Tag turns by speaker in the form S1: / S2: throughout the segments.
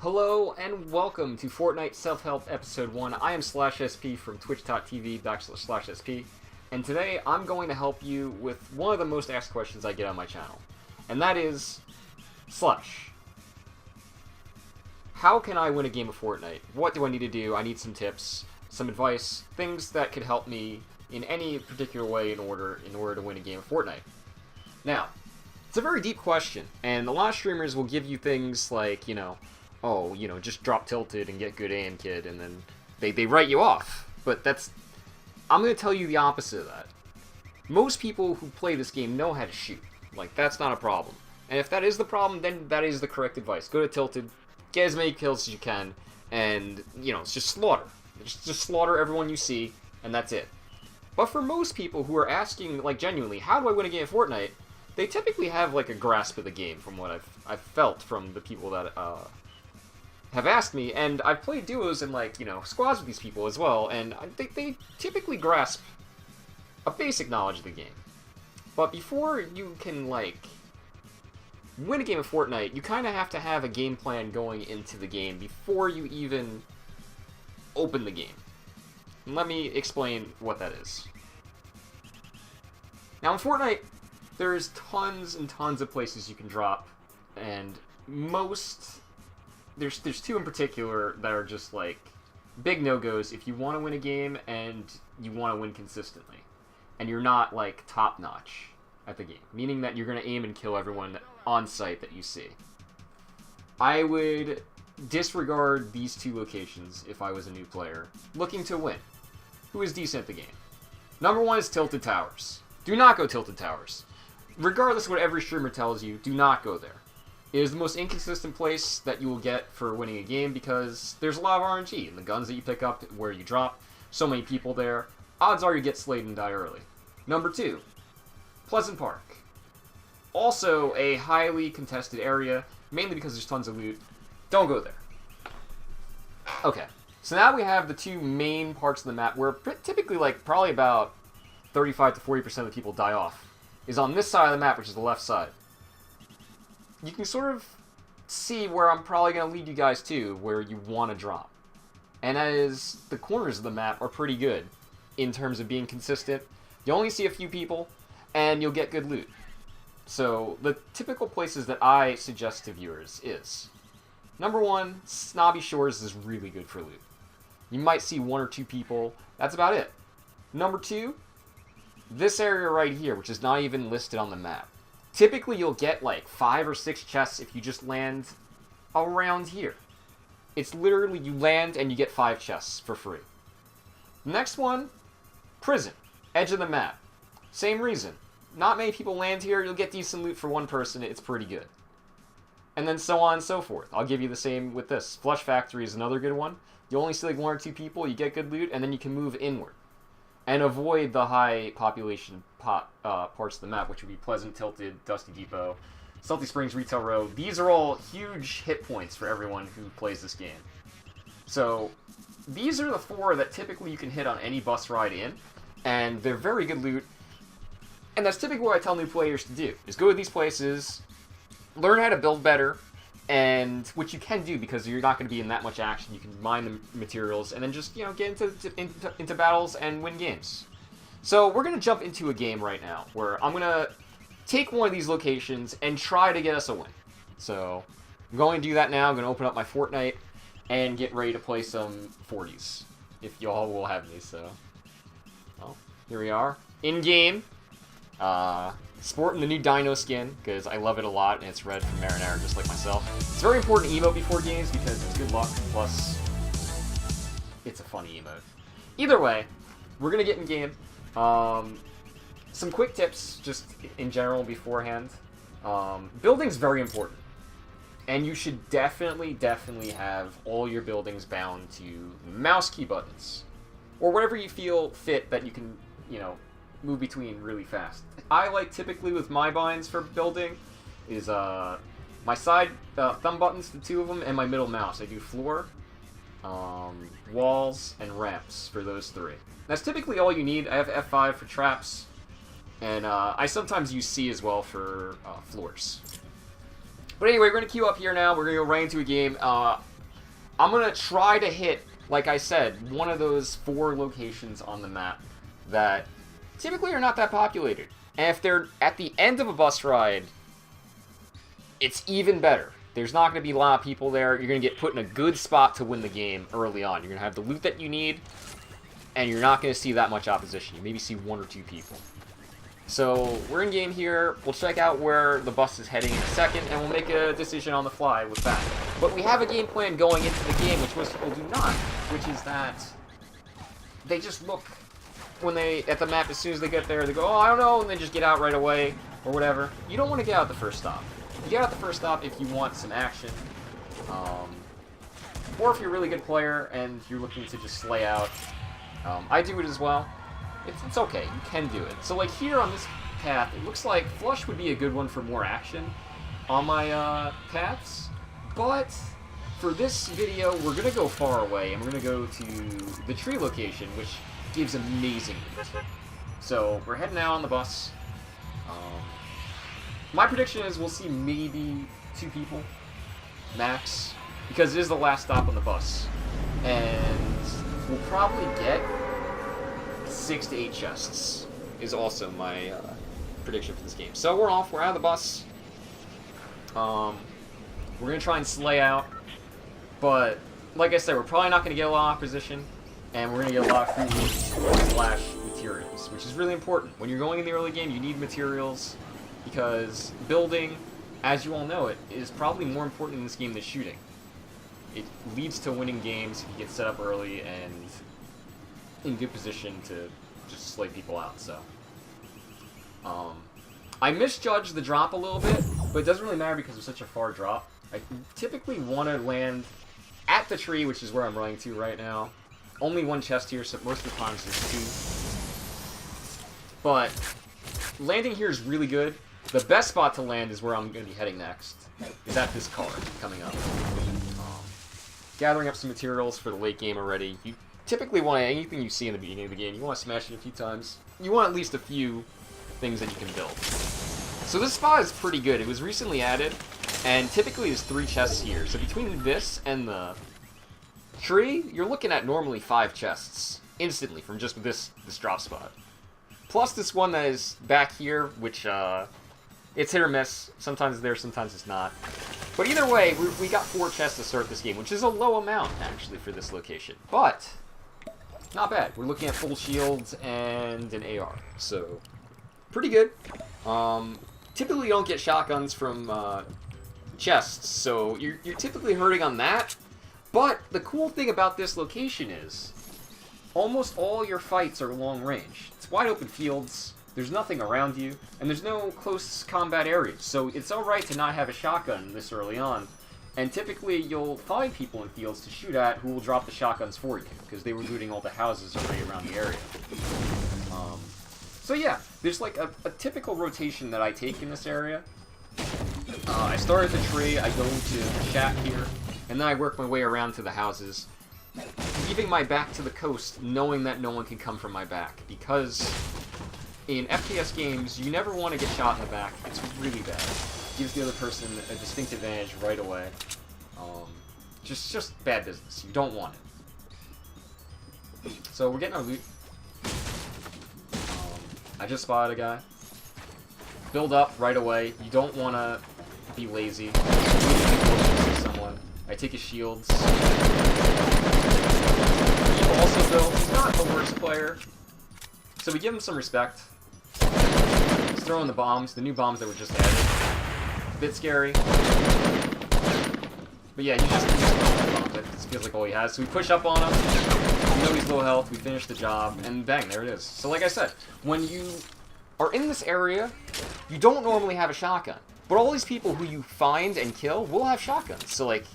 S1: Hello and welcome to Fortnite Self-Help Episode 1. I am /SP from twitch.tv//SP, and today I'm going to help you with one of the most asked questions I get on my channel. And that is, Slush, how can I win a game of Fortnite? What do I need to do? I need some tips, some advice, things that could help me in any particular way in order to win a game of Fortnite. Now, it's a very deep question, and a lot of streamers will give you things like, oh, just drop tilted and get good aim, kid, and then they write you off. But I'm going to tell you the opposite of that. Most people who play this game know how to shoot. Like, that's not a problem. And if that is the problem, then that is the correct advice. Go to tilted, get as many kills as you can, and, it's just slaughter. Just slaughter everyone you see, and that's it. But for most people who are asking, like, genuinely, how do I win a game of Fortnite, they typically have, like, a grasp of the game from what I've felt from the people that, have asked me, and I've played duos and, squads with these people as well, and they typically grasp a basic knowledge of the game. But before you can, win a game of Fortnite, you kind of have to have a game plan going into the game before you even open the game. And let me explain what that is. Now, in Fortnite, there's tons and tons of places you can drop, and there's two in particular that are just, big no-goes if you want to win a game and you want to win consistently. And you're not, top-notch at the game. Meaning that you're going to aim and kill everyone on site that you see. I would disregard these two locations if I was a new player looking to win, who is decent at the game. Number one is Tilted Towers. Do not go Tilted Towers. Regardless of what every streamer tells you, do not go there. It is the most inconsistent place that you will get for winning a game because there's a lot of RNG in the guns that you pick up, where you drop, so many people there. Odds are you get slayed and die early. Number two, Pleasant Park. Also a highly contested area, mainly because there's tons of loot. Don't go there. Okay, so now we have the two main parts of the map where typically, probably about 35 to 40% of the people die off, is on this side of the map, which is the left side. You can sort of see where I'm probably going to lead you guys to, where you want to drop. And that is, the corners of the map are pretty good in terms of being consistent. You only see a few people, and you'll get good loot. So, the typical places that I suggest to viewers is, number one, Snobby Shores is really good for loot. You might see one or two people, that's about it. Number two, this area right here, which is not even listed on the map. Typically, you'll get 5 or 6 chests if you just land around here. It's literally, you land and you get 5 chests for free. Next one, Prison. Edge of the map. Same reason. Not many people land here, you'll get decent loot for one person, it's pretty good. And then so on and so forth. I'll give you the same with this. Flush Factory is another good one. You only see 1 or 2 people, you get good loot, and then you can move inward. And avoid the high population parts of the map, which would be Pleasant, Tilted, Dusty Depot, Salty Springs, Retail Row. These are all huge hit points for everyone who plays this game. So, these are the 4 that typically you can hit on any bus ride in, and they're very good loot. And that's typically what I tell new players to do, is go to these places, learn how to build better, and which you can do because you're not going to be in that much action. You can mine the materials and then just, get into battles and win games. So we're going to jump into a game right now where I'm going to take one of these locations and try to get us a win. So I'm going to do that now. I'm going to open up my Fortnite and get ready to play some 40s, if y'all will have me. So, well, here we are. In-game. Sporting the new Dino skin, because I love it a lot, and it's red from Marinara, just like myself. It's a very important emote before games, because it's good luck, plus it's a funny emote. Either way, we're going to get in game. Some quick tips, just in general, beforehand. Building's very important. And you should definitely have all your buildings bound to mouse key buttons. Or whatever you feel fit that you can, move between really fast. I like typically with my binds for building is my side thumb buttons, the 2 of them, and my middle mouse. I do floor, walls, and ramps for those 3. That's typically all you need. I have F5 for traps, and I sometimes use C as well for floors. But anyway, we're going to queue up here now. We're going to go right into a game. I'm going to try to hit, like I said, one of those 4 locations on the map that typically are not that populated. And if they're at the end of a bus ride, it's even better. There's not going to be a lot of people there. You're going to get put in a good spot to win the game early on. You're going to have the loot that you need, and you're not going to see that much opposition. You maybe see 1 or 2 people. So, we're in game here. We'll check out where the bus is heading in a second, and we'll make a decision on the fly with that. But we have a game plan going into the game, which most people do not, which is that they just look when they at the map as soon as they get there. They go, oh, I don't know, and then just get out right away, or whatever. You don't want to get out the first stop. You get out the first stop if you want some action, or if you're a really good player and you're looking to just slay out. I do it as well. It's okay, you can do it. So like here on this path, it looks like Flush would be a good one for more action on my paths, but for this video, we're going to go far away, and we're going to go to the tree location, which gives amazing loot. So we're heading out on the bus. My prediction is we'll see maybe 2 people, max, because it is the last stop on the bus. And we'll probably get 6 to 8 chests, is also my prediction for this game. So we're off, we're out of the bus. We're going to try and slay out, but like I said, we're probably not going to get a lot of opposition, and we're going to get a lot of free loot / materials, which is really important. When you're going in the early game, you need materials, because building, as you all know it, is probably more important in this game than shooting. It leads to winning games if you get set up early and in good position to just slay people out, so. I misjudged the drop a little bit, but it doesn't really matter because it's such a far drop. I typically want to land at the tree, which is where I'm running to right now. Only 1 chest here, so most of the times there's 2. But landing here is really good. The best spot to land is where I'm going to be heading next, is at this car coming up. Gathering up some materials for the late game already. You typically want anything you see in the beginning of the game, you want to smash it a few times. You want at least a few things that you can build. So this spot is pretty good. It was recently added, and typically there's 3 chests here. So between this and the tree, you're looking at normally 5 chests instantly from just this drop spot. Plus this one that is back here, which it's hit or miss. Sometimes it's there, sometimes it's not. But either way, we got 4 chests to start this game, which is a low amount, actually, for this location. But not bad. We're looking at full shields and an AR, so pretty good. Typically you don't get shotguns from chests, so you're typically hurting on that. But the cool thing about this location is almost all your fights are long range. It's wide open fields, there's nothing around you, and there's no close combat areas, so it's alright to not have a shotgun this early on. And typically you'll find people in fields to shoot at who will drop the shotguns for you, because they were looting all the houses already around the area. So yeah, there's like a typical rotation that I take in this area. I start at the tree, I go to the shack here, and then I work my way around to the houses, leaving my back to the coast, knowing that no one can come from my back, because in FPS games, you never want to get shot in the back. It's really bad. Gives the other person a distinct advantage right away. Just bad business. You don't want it. So we're getting our loot. I just spotted a guy. Build up right away. You don't want to be lazy. You need to see someone. I take his shields. He also built. He's not the worst player, so we give him some respect. He's throwing the bombs, the new bombs that were just added. A bit scary. But yeah, he's just throwing bombs. It feels like all he has. So we push up on him. We know he's low health. We finish the job, and bang, there it is. So like I said, when you are in this area, you don't normally have a shotgun. But all these people who you find and kill will have shotguns. So like,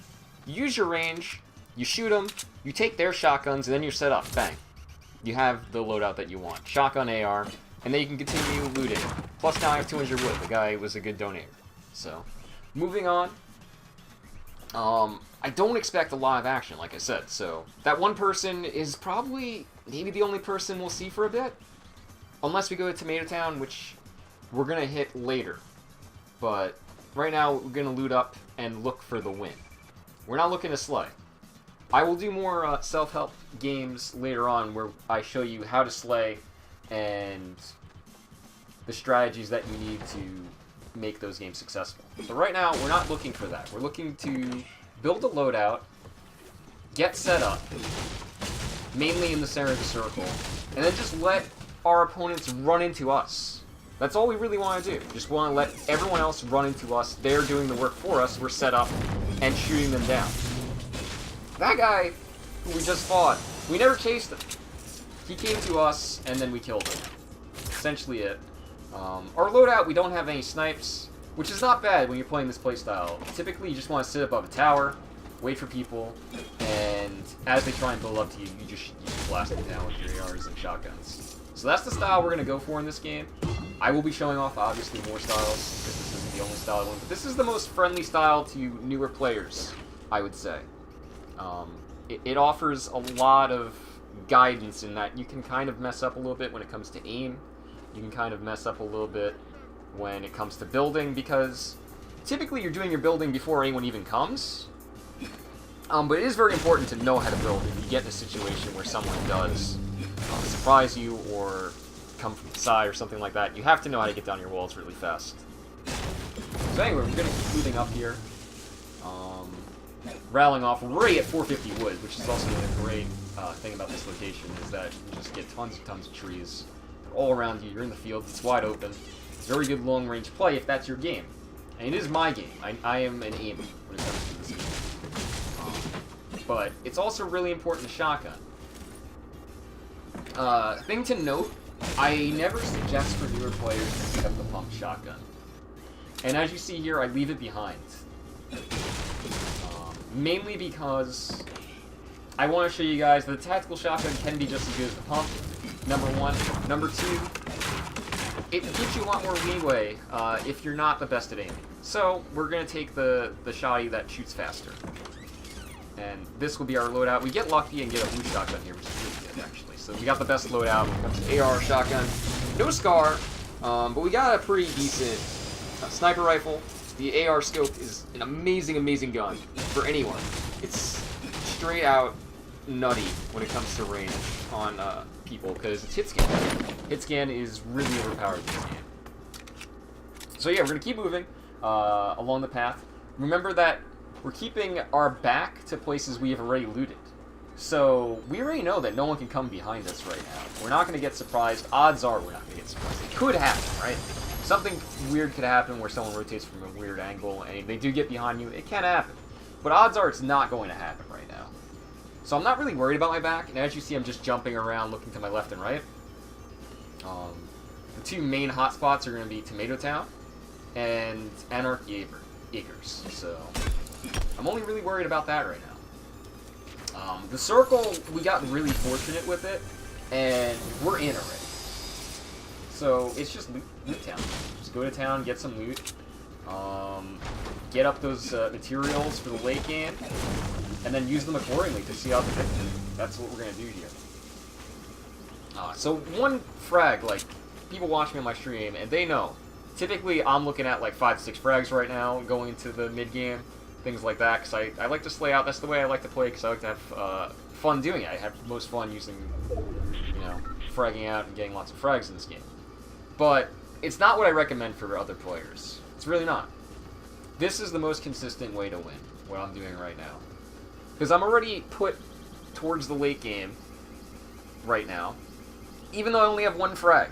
S1: you use your range, you shoot them, you take their shotguns, and then you're set up. Bang. You have the loadout that you want. Shotgun AR, and then you can continue looting. Plus now I have 200 wood. The guy was a good donator. So, moving on. I don't expect a lot of action, like I said. So, that one person is probably maybe the only person we'll see for a bit. Unless we go to Tomato Town, which we're going to hit later. But right now, we're going to loot up and look for the win. We're not looking to slay. I will do more self-help games later on where I show you how to slay and the strategies that you need to make those games successful. But right now, we're not looking for that. We're looking to build a loadout, get set up, mainly in the center of the circle, and then just let our opponents run into us. That's all we really want to do. Just want to let everyone else run into us. They're doing the work for us. We're set up and shooting them down. That guy who we just fought, we never chased him. He came to us, and then we killed him. Essentially it. Our loadout, we don't have any snipes, which is not bad when you're playing this playstyle. Typically, you just want to sit above a tower, wait for people, and as they try and build up to you, you just blast them down with your ARs and shotguns. So that's the style we're going to go for in this game. I will be showing off, obviously, more styles, because this isn't the only style I want. But this is the most friendly style to newer players, I would say. It offers a lot of guidance in that you can kind of mess up a little bit when it comes to aim. You can kind of mess up a little bit when it comes to building, because typically you're doing your building before anyone even comes. But it is very important to know how to build if you get in a situation where someone does surprise you or come from the side or something like that. You have to know how to get down your walls really fast. So anyway, we're going to keep moving up here. Rattling off right at 450 wood, which is also a great thing about this location, is that you just get tons and tons of trees. They're all around you, you're in the field, it's wide open. Very good long-range play if that's your game. And it is my game. I am an aimer when it comes to this game. But it's also really important to shotgun. Thing to note, I never suggest for newer players to pick up the pump shotgun. And as you see here, I leave it behind. Mainly because I want to show you guys that the tactical shotgun can be just as good as the pump, number one. Number two, it gives you a lot more leeway if you're not the best at aiming. So we're going to take the shotty that shoots faster. And this will be our loadout. We get lucky and get a blue shotgun here, which is really good, actually. So we got the best loadout when it comes to AR shotgun. No SCAR, but we got a pretty decent sniper rifle. The AR scope is an amazing, amazing gun for anyone. It's straight out nutty when it comes to range on people, because it's hit scan. Hit scan is really overpowered in this game. So yeah, we're going to keep moving along the path. Remember that we're keeping our back to places we have already looted. So we already know that no one can come behind us right now. We're not going to get surprised. Odds are we're not going to get surprised. It could happen, right? Something weird could happen where someone rotates from a weird angle and they do get behind you. It can happen. But odds are it's not going to happen right now. So I'm not really worried about my back. And as you see, I'm just jumping around looking to my left and right. The two main hotspots are going to be Tomato Town and Anarchy Acres. So I'm only really worried about that right now. The circle, we got really fortunate with it. And we're in already. So it's just loot town. Just go to town, get some loot, get up those materials for the late game, and then use them accordingly to see out the victory. That's what we're gonna do here. So one frag, like people watch me on my stream, and they know. Typically, I'm looking at like 5 to 6 frags right now, going into the mid game, things like that. Because I like to slay out. That's the way I like to play. Because I like to have fun doing it. I have the most fun using, fragging out and getting lots of frags in this game. But it's not what I recommend for other players. It's really not. This is the most consistent way to win, what I'm doing right now. Because I'm already put towards the late game right now, even though I only have 1 frag.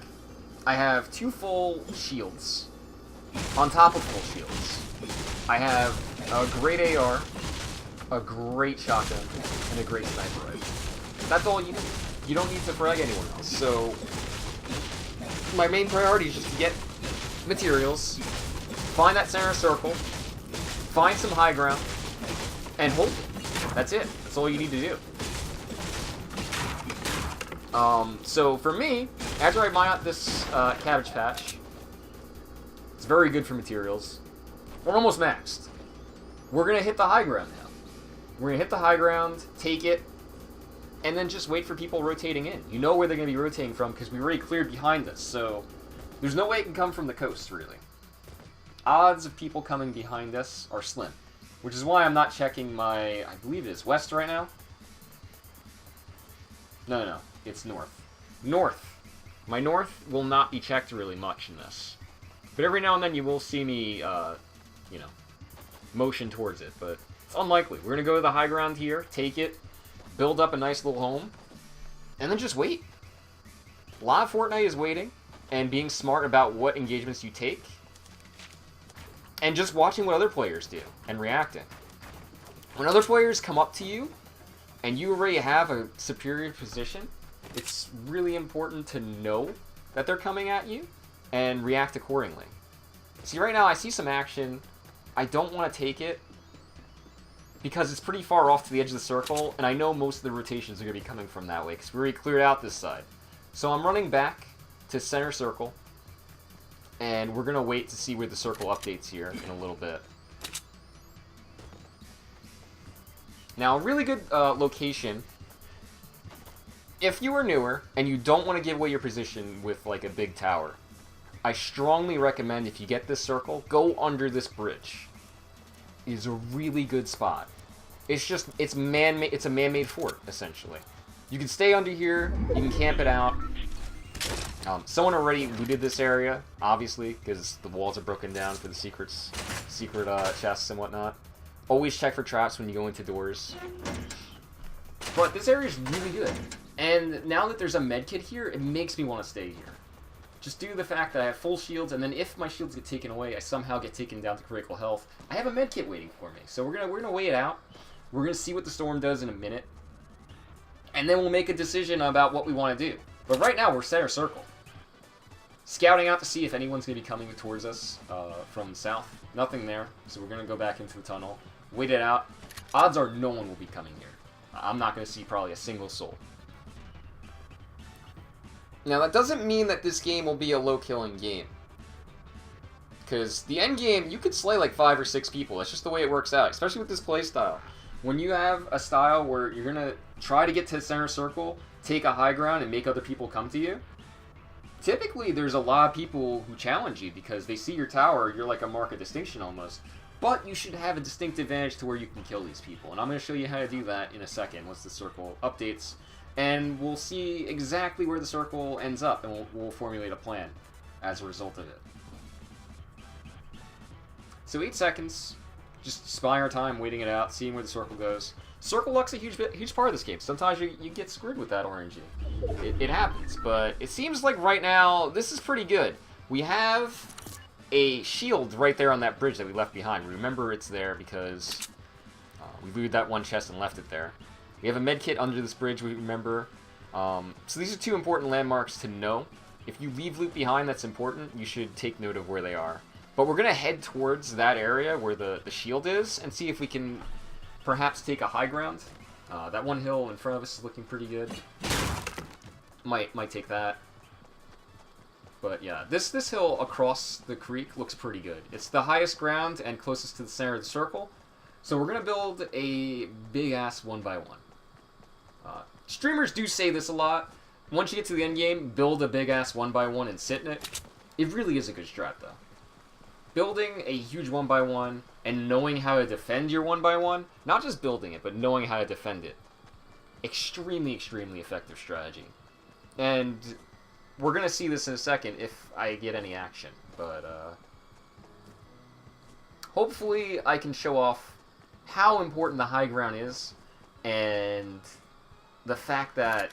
S1: I have 2 full shields on top of full shields. I have a great AR, a great shotgun, and a great sniper rifle. That's all you need. You don't need to frag anyone else. So my main priority is just to get materials, find that center circle, find some high ground, and hold it. That's it. That's all you need to do. So for me, after I mine out this cabbage patch, it's very good for materials. We're almost maxed. We're going to hit the high ground now. We're going to hit the high ground, take it, and then just wait for people rotating in. You know where they're going to be rotating from because we already cleared behind us, so there's no way it can come from the coast, really. Odds of people coming behind us are slim, which is why I'm not checking my, I believe it is west right now. No, it's north. North. My north will not be checked really much in this. But every now and then you will see me, you know, motion towards it. But it's unlikely. We're going to go to the high ground here, take it, build up a nice little home, and then just wait. A lot of Fortnite is waiting and being smart about what engagements you take and just watching what other players do and reacting. When other players come up to you and you already have a superior position, it's really important to know that they're coming at you and react accordingly. See, right now I see some action. I don't want to take it because it's pretty far off to the edge of the circle, and I know most of the rotations are going to be coming from that way because we already cleared out this side. So I'm running back to center circle, and we're going to wait to see where the circle updates here in a little bit. Now, a really good location, if you are newer and you don't want to give away your position with like a big tower, I strongly recommend if you get this circle, go under this bridge. It is a really good spot. It's man-made. It's a man-made fort essentially. You can stay under here. You can camp it out. Someone already looted this area, obviously, because the walls are broken down for the secret chests and whatnot. Always check for traps when you go into doors. But this area is really good. And now that there's a medkit here, it makes me want to stay here. Just due to the fact that I have full shields, and then if my shields get taken away, I somehow get taken down to critical health, I have a medkit waiting for me. So we're gonna wait it out. We're gonna see what the storm does in a minute. And then we'll make a decision about what we want to do. But right now, we're center circle. Scouting out to see if anyone's going to be coming towards us from the south. Nothing there, so we're going to go back into the tunnel. Wait it out. Odds are no one will be coming here. I'm not going to see probably a single soul. Now, that doesn't mean that this game will be a low-killing game. Because the end game, you could slay like 5 or 6 people. That's just the way it works out, especially with this playstyle. When you have a style where you're going to try to get to the center circle, take a high ground, and make other people come to you, typically there's a lot of people who challenge you because they see your tower, you're like a mark of distinction almost. But you should have a distinct advantage to where you can kill these people. And I'm going to show you how to do that in a second once the circle updates. And we'll see exactly where the circle ends up, and we'll formulate a plan as a result of it. So 8 seconds, just spying our time, waiting it out, seeing where the circle goes. Circle luck's a huge part of this game. Sometimes you get screwed with that RNG. It happens, but it seems like right now, this is pretty good. We have a shield right there on that bridge that we left behind. Remember it's there because we looted that one chest and left it there. We have a medkit under this bridge, we remember. So these are 2 important landmarks to know. If you leave loot behind that's important, you should take note of where they are. But we're going to head towards that area where the shield is and see if we can perhaps take a high ground. That one hill in front of us is looking pretty good. Might take that. But yeah, this hill across the creek looks pretty good. It's the highest ground and closest to the center of the circle. So we're going to build a big-ass 1x1. Streamers do say this a lot. Once you get to the end game, build a big-ass 1x1 and sit in it. It really is a good strat, though. Building a huge 1x1 and knowing how to defend your 1x1, not just building it, but knowing how to defend it. Extremely, extremely effective strategy. And we're going to see this in a second if I get any action. But hopefully I can show off how important the high ground is and the fact that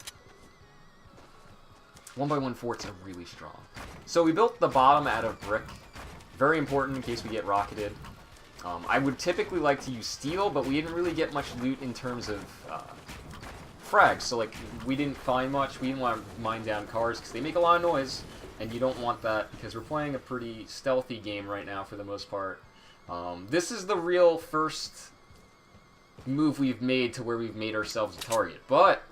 S1: 1x1 forts are really strong. So we built the bottom out of brick. Very important in case we get rocketed. I would typically like to use steel, but we didn't really get much loot in terms of frags. So like we didn't find much. We didn't want to mine down cars because they make a lot of noise, and you don't want that because we're playing a pretty stealthy game right now for the most part. This is the real first move we've made to where we've made ourselves a target. But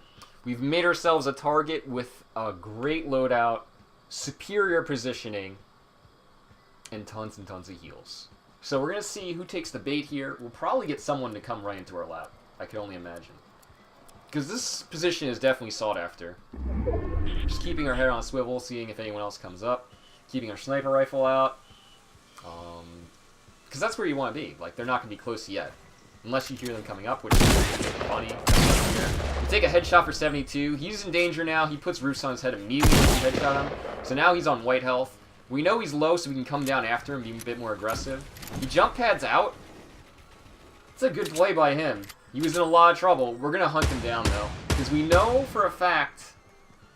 S1: we've made ourselves a target with a great loadout, superior positioning, and tons of heals. So we're going to see who takes the bait here. We'll probably get someone to come right into our lap. I can only imagine. Because this position is definitely sought after. Just keeping our head on a swivel, seeing if anyone else comes up. Keeping our sniper rifle out. Because that's where you want to be. Like, they're not going to be close yet. Unless you hear them coming up, which is funny. We take a headshot for 72. He's in danger now. He puts roofs on his head immediately when we headshot him. So now he's on white health. We know he's low, so we can come down after him, be a bit more aggressive. He jump pads out. It's a good play by him. He was in a lot of trouble. We're going to hunt him down, though, because we know for a fact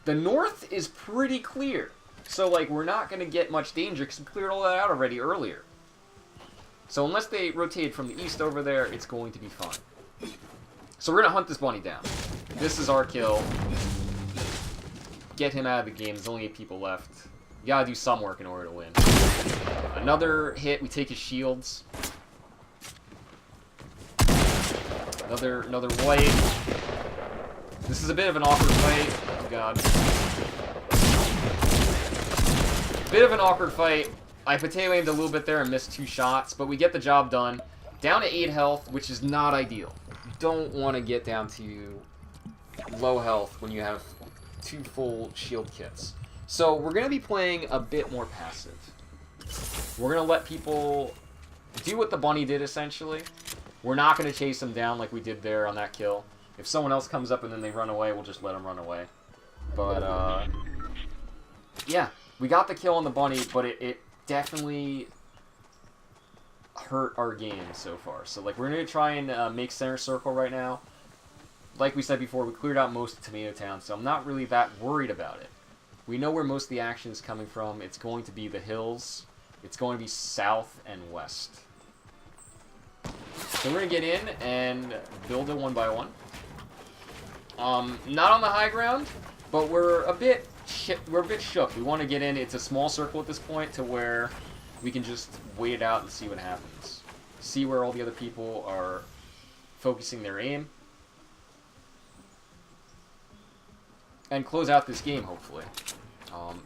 S1: the north is pretty clear. So, like, we're not going to get much danger because we cleared all that out already earlier. So unless they rotate from the east over there, it's going to be fine. So we're going to hunt this bunny down. This is our kill. Get him out of the game. There's only 8 people left. You gotta do some work in order to win. Another hit. We take his shields. Another white. This is a bit of an awkward fight. Oh god. Bit of an awkward fight. I potato aimed a little bit there and missed 2 shots, but we get the job done. Down to 8 health, which is not ideal. You don't want to get down to low health when you have 2 full shield kits. So we're going to be playing a bit more passive. We're going to let people do what the bunny did, essentially. We're not going to chase them down like we did there on that kill. If someone else comes up and then they run away, we'll just let them run away. But, yeah. We got the kill on the bunny, but it definitely hurt our game so far. So, like, we're going to try and make center circle right now. Like we said before, we cleared out most of Tomato Town, so I'm not really that worried about it. We know where most of the action is coming from. It's going to be the hills. It's going to be south and west. So we're going to get in and build it one by one. Not on the high ground, but we're a bit shook. We want to get in. It's a small circle at this point to where we can just wait it out and see what happens. See where all the other people are focusing their aim. And close out this game, hopefully.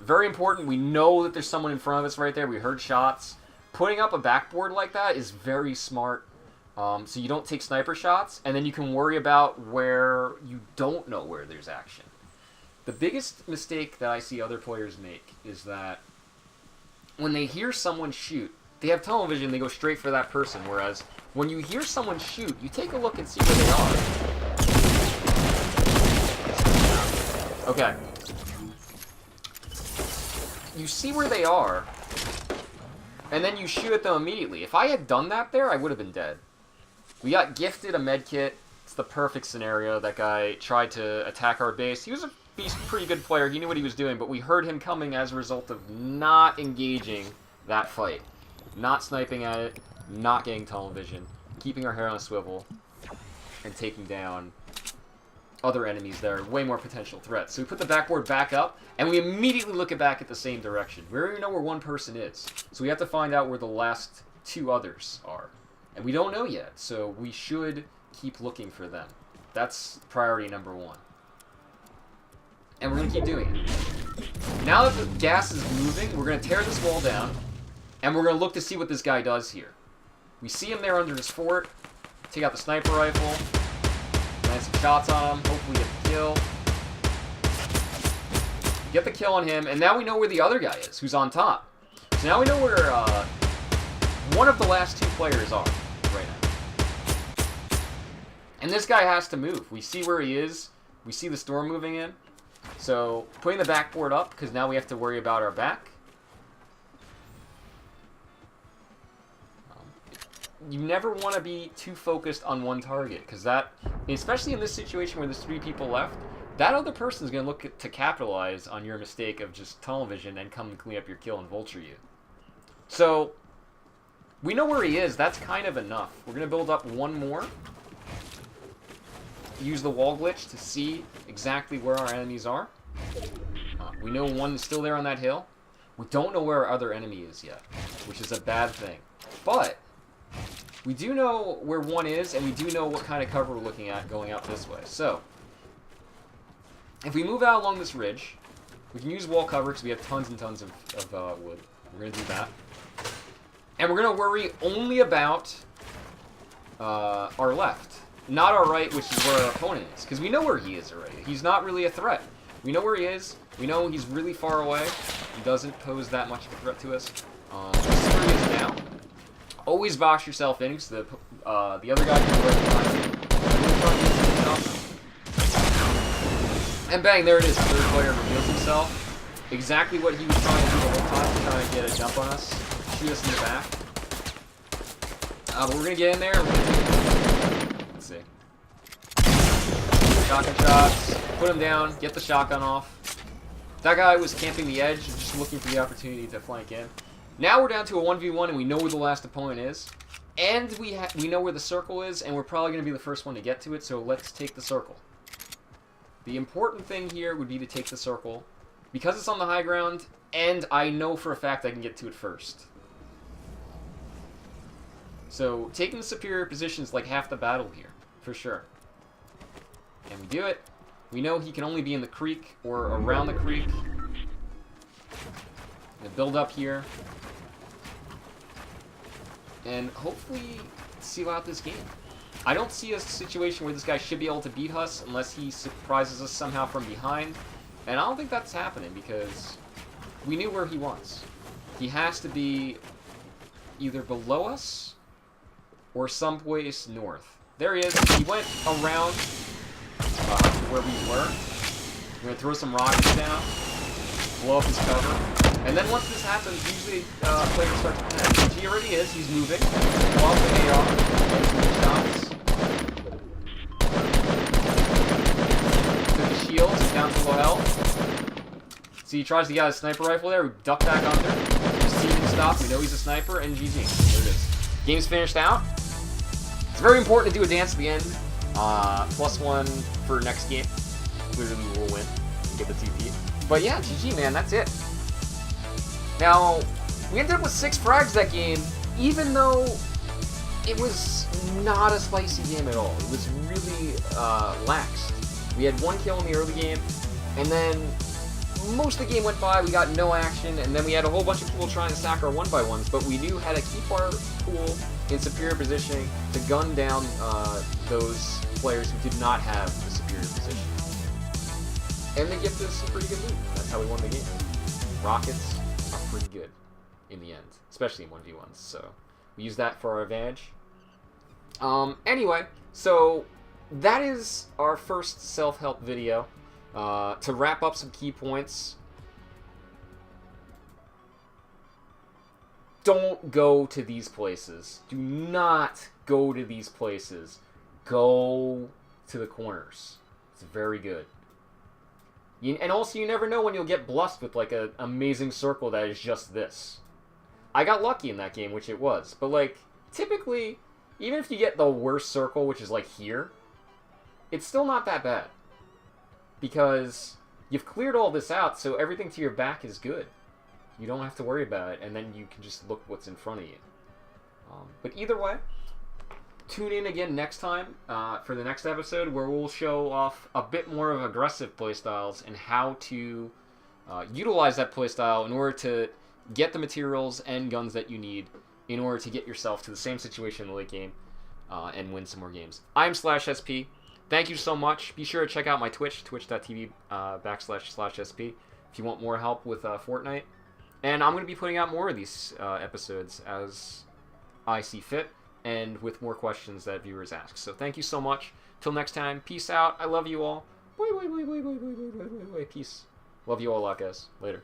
S1: Very important. We know that there's someone in front of us right there. We heard shots. Putting up a backboard like that is very smart. So you don't take sniper shots, and then you can worry about where you don't know where there's action. The biggest mistake that I see other players make is that when they hear someone shoot, they have tunnel vision, they go straight for that person, whereas when you hear someone shoot, you take a look and see where they are. Okay. You see where they are, and then you shoot at them immediately. If I had done that there, I would have been dead. We got gifted a med kit. It's the perfect scenario. That guy tried to attack our base. He was a pretty good player. He knew what he was doing, but we heard him coming as a result of not engaging that fight. Not sniping at it, not getting tunnel vision, keeping our hair on a swivel, and taking down other enemies that are way more potential threats. So we put the backboard back up, and we immediately look it back at the same direction. We don't even know where one person is. So we have to find out where the last 2 others are. And we don't know yet, so we should keep looking for them. That's priority number 1. And we're going to keep doing it. Now that the gas is moving, we're going to tear this wall down, and we're going to look to see what this guy does here. We see him there under his fort. Take out the sniper rifle. Land some shots on him. Hopefully get the kill. Get the kill on him, and now we know where the other guy is, who's on top. So now we know where one of the last 2 players are right now. And this guy has to move. We see where he is. We see the storm moving in. So putting the backboard up, because now we have to worry about our back. You never want to be too focused on one target, because that, especially in this situation where there's 3 people left, that other person is going to look to capitalize on your mistake of just tunnel vision and come and clean up your kill and vulture you. So we know where he is. That's kind of enough. We're going to build up one more. Use the wall glitch to see exactly where our enemies are. We know one is still there on that hill. We don't know where our other enemy is yet, which is a bad thing. But we do know where one is, and we do know what kind of cover we're looking at going out this way. So if we move out along this ridge, we can use wall cover because we have tons and tons of wood. We're going to do that. And we're going to worry only about our left. Not our right, which is where our opponent is. Because we know where he is already. He's not really a threat. We know where he is. We know he's really far away. He doesn't pose that much of a threat to us. This is where he is now. Always box yourself in, because the other guy can go right behind you. And bang, there it is. The third player reveals himself. Exactly what he was trying to do the whole time, trying to get a jump on us, shoot us in the back. But we're going to get in there. Let's see. Shotgun shots. Put him down. Get the shotgun off. That guy was camping the edge and just looking for the opportunity to flank in. Now we're down to a 1v1 and we know where the last opponent is. And we know where the circle is, and we're probably going to be the first one to get to it, so let's take the circle. The important thing here would be to take the circle, because it's on the high ground, and I know for a fact I can get to it first. So taking the superior position is like half the battle here, for sure. And we do it. We know he can only be in the creek or around the creek. Gonna build up here. And hopefully seal out this game. I don't see a situation where this guy should be able to beat us unless he surprises us somehow from behind. And I don't think that's happening because we knew where he was. He has to be either below us or someplace north. There he is. He went around where we were. We're going to throw some rockets down, blow up his cover. And then once this happens, usually players start to panic. He already is. He's moving. Blow up the AR. Shots. Took the shield. Down to low health. See, he tries to get a sniper rifle there. We duck back under. Just see him stop. We know he's a sniper. And GG. There it is. Game's finished out. It's very important to do a dance at the end. +1 for next game. Clearly we will win and get the TP. But yeah, GG, man. That's it. Now, we ended up with 6 frags that game, even though it was not a spicy game at all. It was really lax. We had 1 kill in the early game, and then most of the game went by, we got no action, and then we had a whole bunch of people trying to stack our 1x1s, but we knew how to keep our pool in superior positioning to gun down those players who did not have the superior position. And they get us some pretty good loot. That's how we won the game. Rockets are pretty good in the end, especially in 1v1s, so we use that for our advantage. Anyway, so that is our first self-help video. To wrap up some key points, don't go to these places. Do not go to these places. Go to the corners. It's very good. And also, you never know when you'll get blessed with like an amazing circle that is just this. I got lucky in that game, which it was. But like, typically, even if you get the worst circle, which is like here, it's still not that bad. Because you've cleared all this out, so everything to your back is good. You don't have to worry about it, and then you can just look what's in front of you. But either way, tune in again next time for the next episode, where we'll show off a bit more of aggressive playstyles and how to utilize that playstyle in order to get the materials and guns that you need in order to get yourself to the same situation in the late game and win some more games. I'm /SP. Thank you so much. Be sure to check out my Twitch, twitch.tv//SP, if you want more help with Fortnite. And I'm going to be putting out more of these episodes as I see fit, and with more questions that viewers ask. So thank you so much. Till next time, peace out. I love you all. Peace. Love you all a lot, guys. Later.